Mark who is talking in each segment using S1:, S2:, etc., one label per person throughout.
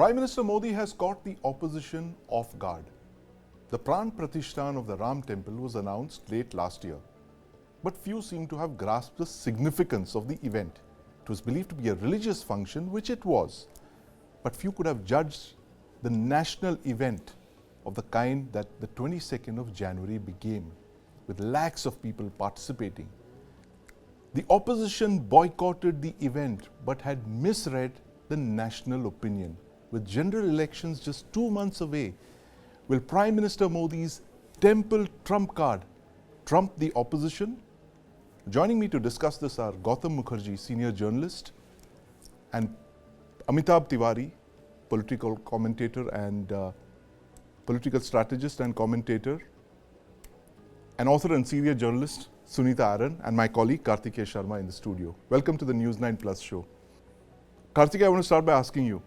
S1: Prime Minister Modi has caught the opposition off guard. The Pran Pratishthan of the Ram Temple was announced late last year, but few seem to have grasped the significance of the event. It was believed to be a religious function, which it was, but few could have judged the national event of the kind that the 22nd of January became, with lakhs of people participating. The opposition boycotted the event but had misread the national opinion. With general elections just 2 months away, will Prime Minister Modi's temple trump card trump the opposition? Joining me to discuss this are Gautam Mukherjee, senior journalist, and Amitabh Tiwari, political commentator and political strategist and commentator, and author and senior journalist Sunita Aron, and my colleague Kartikeya Sharma in the studio. Welcome to the News9 Plus Show. Kartikeya, I want to start by asking you,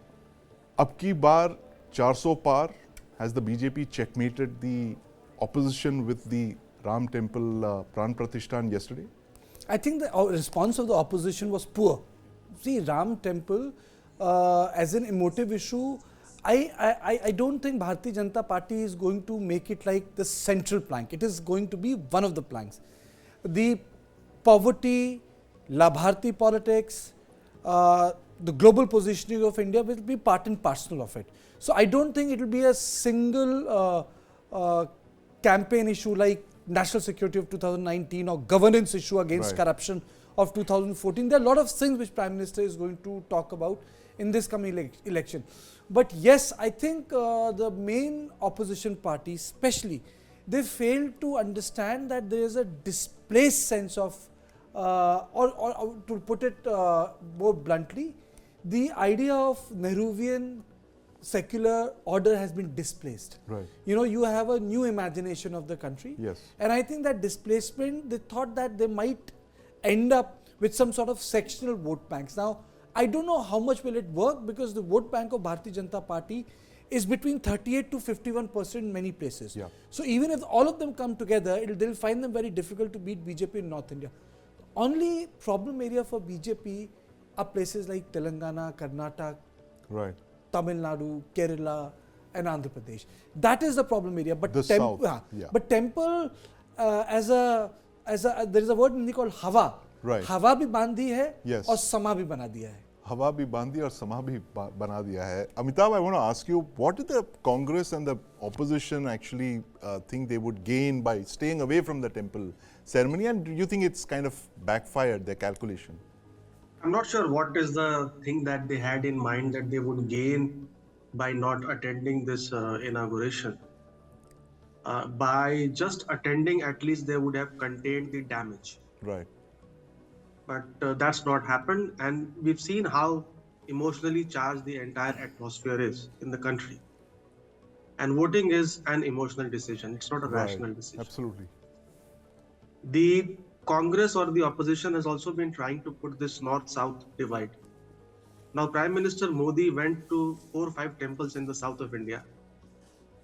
S1: ab ki baar 400 par, has the BJP checkmated the opposition with the Ram Temple Pran Pratishthan yesterday?
S2: I think the response of the opposition was poor. See, Ram Temple as an emotive issue, I don't think Bharatiya Janata Party is going to make it like the central plank. It is going to be one of the planks. The poverty, Labharti politics, the global positioning of India will be part and parcel of it. So I don't think it will be a single campaign issue like national security of 2019 or governance issue against corruption of 2014. There are a lot of things which Prime Minister is going to talk about in this coming election. But yes, I think the main opposition party, especially, they failed to understand that there is a displaced sense of, or to put it more bluntly, the idea of Nehruvian secular order has been displaced.
S1: Right.
S2: You know, you have a new imagination of the country.
S1: Yes.
S2: And I think that displacement, they thought that they might end up with some sort of sectional vote banks. Now, I don't know how much will it work, because the vote bank of Bharatiya Janata Party is between 38 to 51% in many places.
S1: Yeah.
S2: So even if all of them come together, they'll find them very difficult to beat BJP in North India. Only problem area for BJP are places like Telangana, Karnataka,
S1: Right.
S2: Tamil Nadu, Kerala, and Andhra Pradesh. That is the problem area. But
S1: The south, yeah.
S2: But temple there is a word in Hindi called Hava.
S1: Right.
S2: Hava bhi bandhi hai,
S1: Yes.
S2: aur sama bhi bana diya hai.
S1: Hawa bhi bandi aur sama bhi bana diya hai. Amitabh, I want to ask you, what did the Congress and the opposition actually think they would gain by staying away from the temple ceremony? And do you think it's kind of backfired, their calculation?
S3: I'm not sure what is the thing that they had in mind that they would gain by not attending this inauguration. By just attending, at least they would have contained the damage.
S1: Right.
S3: But that's not happened, and we've seen how emotionally charged the entire atmosphere is in the country. And voting is an emotional decision. It's not a rational decision.
S1: Absolutely.
S3: The Congress or the opposition has also been trying to put this north-south divide. Now, Prime Minister Modi went to 4 or 5 temples in the south of India,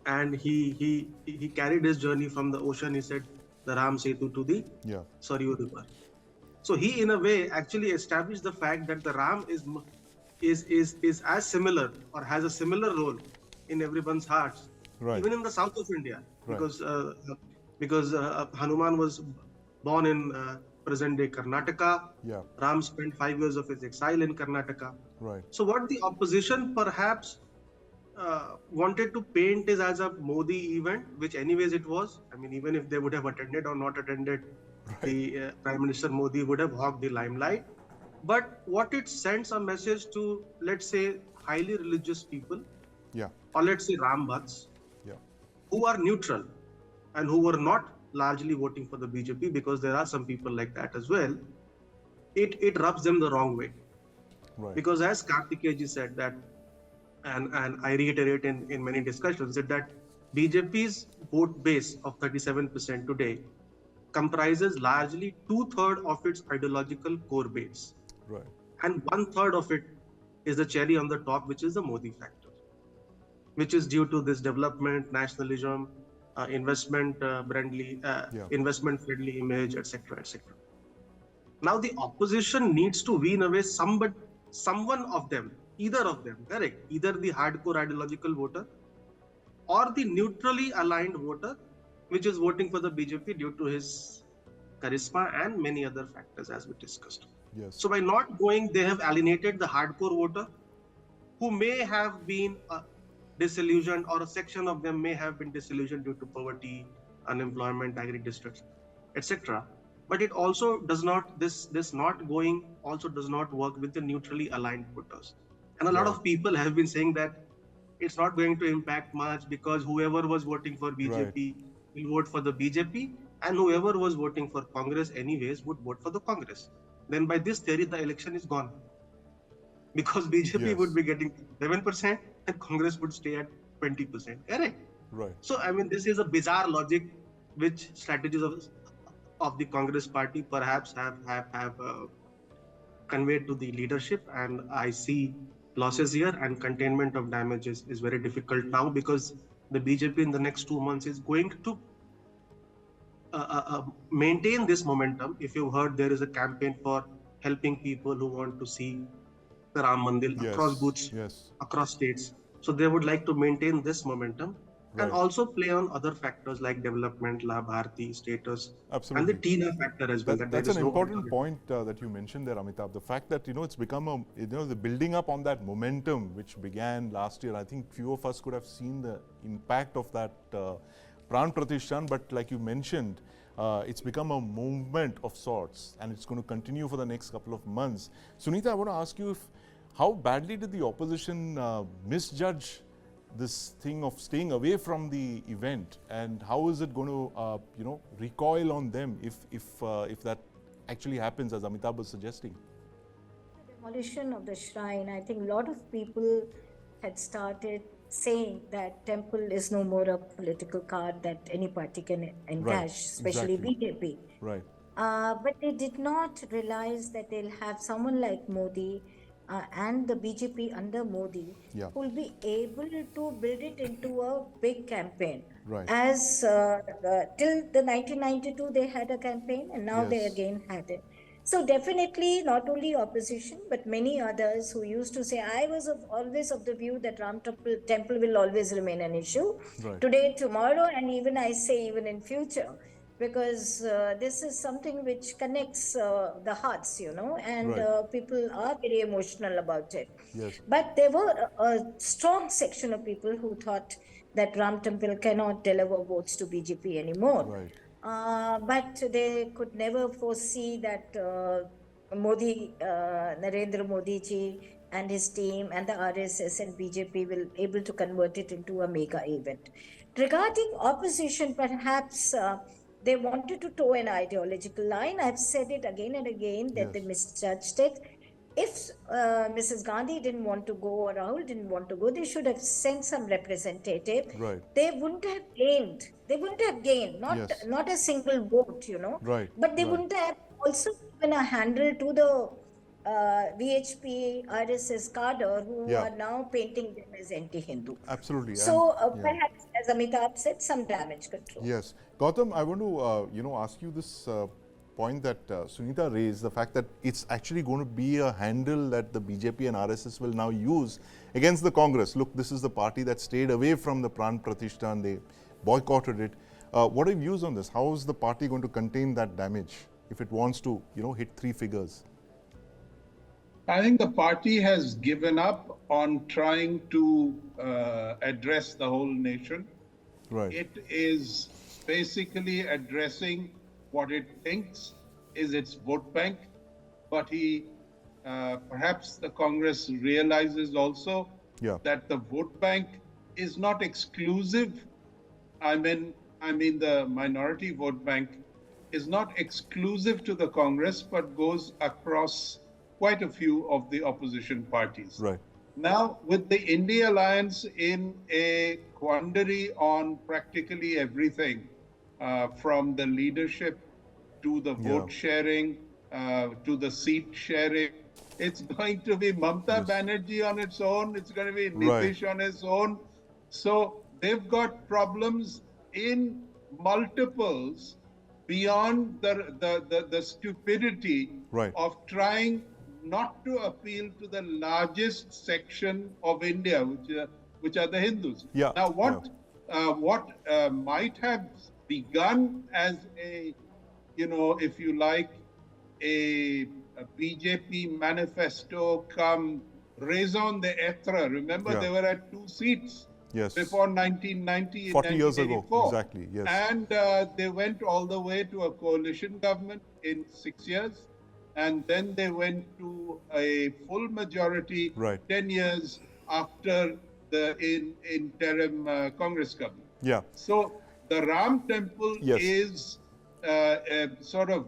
S3: and he carried his journey from the ocean. He said the Ram Setu to the Saryu River. So he, in a way, actually established the fact that the Ram is as similar or has a similar role in everyone's hearts, even in the south of India, because Hanuman was born in present-day Karnataka.
S1: Yeah.
S3: Ram spent 5 years of his exile in Karnataka.
S1: Right.
S3: So what the opposition perhaps wanted to paint is as a Modi event, which anyways it was. I mean, even if they would have attended or not attended, the Prime Minister Modi would have hogged the limelight. But what it sends a message to, let's say, highly religious people, or let's say Ram Bhats, who are neutral and who were not largely voting for the BJP, because there are some people like that as well, it rubs them the wrong way.
S1: Right.
S3: Because as Kartikeya ji said that, and I reiterate in many discussions, that BJP's vote base of 37% today comprises largely 2/3 of its ideological core base.
S1: Right.
S3: And 1/3 of it is the cherry on the top, which is the Modi factor, which is due to this development, nationalism, investment friendly image, etc., etc. Now the opposition needs to wean away someone of them, either of them, correct? Either the hardcore ideological voter or the neutrally aligned voter, which is voting for the BJP due to his charisma and many other factors as we discussed.
S1: Yes.
S3: So by not going, they have alienated the hardcore voter who may have been disillusioned, or a section of them may have been disillusioned due to poverty, unemployment, agri districts, etc. But it also does not, this not going also does not work with the neutrally aligned voters. And a lot of people have been saying that it's not going to impact much because whoever was voting for BJP will vote for the BJP, and whoever was voting for Congress anyways would vote for the Congress. Then by this theory, the election is gone. Because BJP would be getting 7% and Congress would stay at 20%. Correct?
S1: Right.
S3: So, I mean, this is a bizarre logic which strategies of the Congress party perhaps have conveyed to the leadership. And I see losses here, and containment of damages is very difficult now because the BJP in the next 2 months is going to maintain this momentum. If you've heard, there is a campaign for helping people who want to see the Ram Mandir across booths, across states. So they would like to maintain this momentum and also play on other factors like development, La Bharti, status, and the TINA factor as well.
S1: That's an important point that you mentioned there, Amitabh. The fact that, it's become a, the building up on that momentum which began last year. I think few of us could have seen the impact of that Pran Pratishthan, but like you mentioned, it's become a movement of sorts, and it's going to continue for the next couple of months. Sunita, I want to ask you, how badly did the opposition misjudge this thing of staying away from the event, and how is it going to, recoil on them if that actually happens, as Amitabh was suggesting?
S4: The demolition of the shrine, I think a lot of people had started saying that temple is no more a political card that any party can encash, especially BJP.
S1: Right.
S4: But they did not realize that they'll have someone like Modi and the BJP under Modi who will be able to build it into a big campaign.
S1: Right.
S4: As till the 1992 they had a campaign, and now they again had it. So definitely not only opposition, but many others who used to say, I was always of the view that Ram Temple will always remain an issue. Today, tomorrow, and even I say even in future, because this is something which connects the hearts, and people are very emotional about it. But there were a strong section of people who thought that Ram Temple cannot deliver votes to BJP anymore. But they could never foresee that Narendra Modi ji and his team and the RSS and BJP will able to convert it into a mega event. Regarding opposition, perhaps they wanted to toe an ideological line. I've said it again and again that they misjudged it. If Mrs. Gandhi didn't want to go, or Rahul didn't want to go, they should have sent some representative. They wouldn't have gained. Not a single vote, But they wouldn't have also given a handle to the VHP, RSS cadre who are now painting them as anti-Hindu.
S1: Absolutely.
S4: So perhaps, as Amitabh said, some damage control.
S1: Yes. Gautam, I want to, ask you this point that Sunita raised, the fact that it's actually going to be a handle that the BJP and RSS will now use against the Congress. Look, this is the party that stayed away from the Pran Pratishthan. They boycotted it. What are your views on this? How is the party going to contain that damage if it wants to, hit 3 figures?
S5: I think the party has given up on trying to address the whole nation. It is basically addressing what it thinks is its vote bank, but perhaps the Congress realizes also that the vote bank is not exclusive. I mean the minority vote bank is not exclusive to the Congress, but goes across quite a few of the opposition parties. Now, with the India Alliance in a quandary on practically everything, from the leadership to the vote sharing, to the seat sharing, it's going to be Mamata Banerjee on its own, it's going to be Nitish on his own. So they've got problems in multiples beyond the stupidity of trying not to appeal to the largest section of India, which are the Hindus.
S1: Yeah.
S5: Now, what might have begun as a, if you like, a BJP manifesto come raison d'etre. Remember, they were at 2 seats before 1990,
S1: 40 years ago,
S5: 1984.
S1: exactly, yes.
S5: And they went all the way to a coalition government in 6 years. And then they went to a full majority 10 years after the interim Congress government.
S1: Yeah.
S5: So the Ram Temple is sort of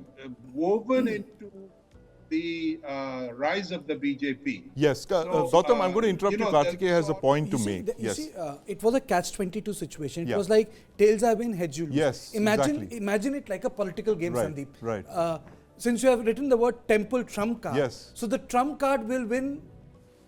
S5: woven into the rise of the BJP.
S1: Yes, Gautam, I'm going to interrupt you. Kartikeya has a point to make.
S2: It was a catch-22 situation. It was like tails have been, heads you lose.
S1: Yes,
S2: Imagine it like a political game, Sandeep.
S1: Right.
S2: Since you have written the word temple trump card, so the trump card will win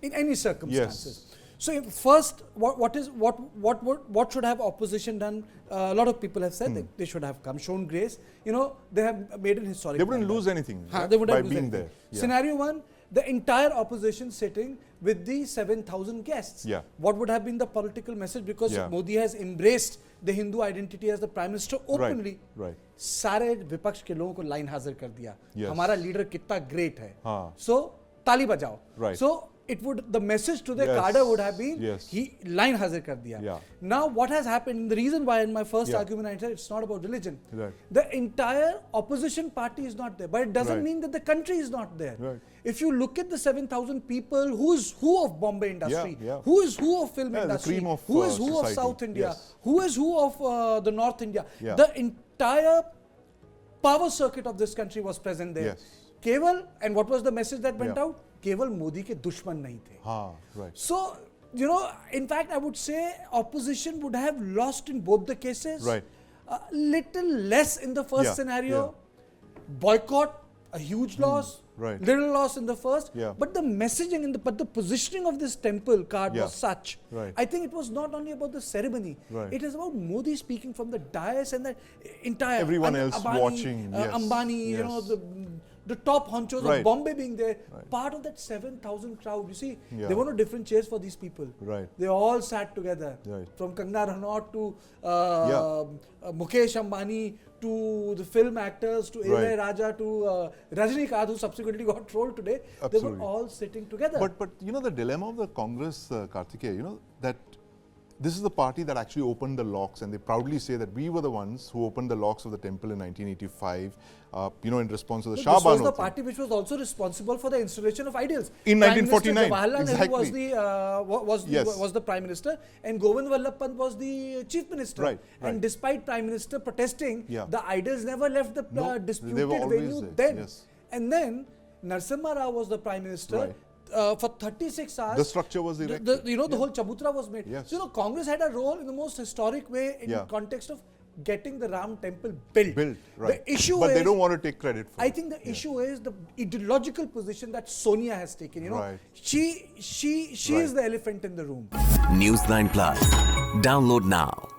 S2: in any circumstances. So first, what should have opposition done? A lot of people have said that they should have come, shown grace. They have made an historic.
S1: They wouldn't lose anything
S2: they would
S1: by
S2: have
S1: being there.
S2: Scenario 1, the entire opposition sitting with the 7,000 guests. What would have been the political message? Because Modi has embraced the Hindu identity as the Prime Minister openly. सारे विपक्ष के लोगों को line हाजिर कर दिया. हमारा leader कितना ग्रेट है. So ताली बजाओ. So the message to the cadre would have been he line hazir kar diya. Now what has happened, the reason why in my first argument I said it's not about religion. The entire opposition party is not there, but it doesn't mean that the country is not there. If you look at the 7,000 people, who's who of Bombay industry, who is who of film industry, who is who of South India, who is who of the North India, the entire power circuit of this country was present there. Keval, and what was the message that went out? केवल मोदी के दुश्मन नहीं थे. So, in fact, I would say opposition would have lost in both the cases. Little less in the first scenario. Boycott, a huge loss. Little loss in the first. But the messaging but the positioning of this temple card was such. I think it was not only about the ceremony. It is about Modi speaking from the dais and the entire
S1: everyone else
S2: Ambani,
S1: watching.
S2: Ambani, the top honchos of Bombay being there, part of that 7,000 crowd. You see, there were no different chairs for these people. They all sat together. From Kangana Ranaut to Mukesh Ambani to the film actors to A.Y. Raja to Rajinikanth, who subsequently got trolled today. They were all sitting together.
S1: But the dilemma of the Congress, Kartikeya, that this is the party that actually opened the locks, and they proudly say that we were the ones who opened the locks of the temple in 1985, in response to the Shah Bano.
S2: This was the party which was also responsible for the installation of idols.
S1: In 1949,
S2: Jawaharlal Nehru was the Prime Minister, and Govind Vallabh Pant was the Chief Minister. And despite Prime Minister protesting, the idols never left the disputed venue then. And then Narasimha Rao was the Prime Minister. For 36 hours,
S1: the structure was erected.
S2: The whole chabutra was made. So Congress had a role in the most historic way in context of getting the Ram temple built. The issue
S1: but they don't want to take credit for it.
S2: I think the issue is the ideological position that Sonia has taken. She is the elephant in the room.
S6: News9 Plus. Download now.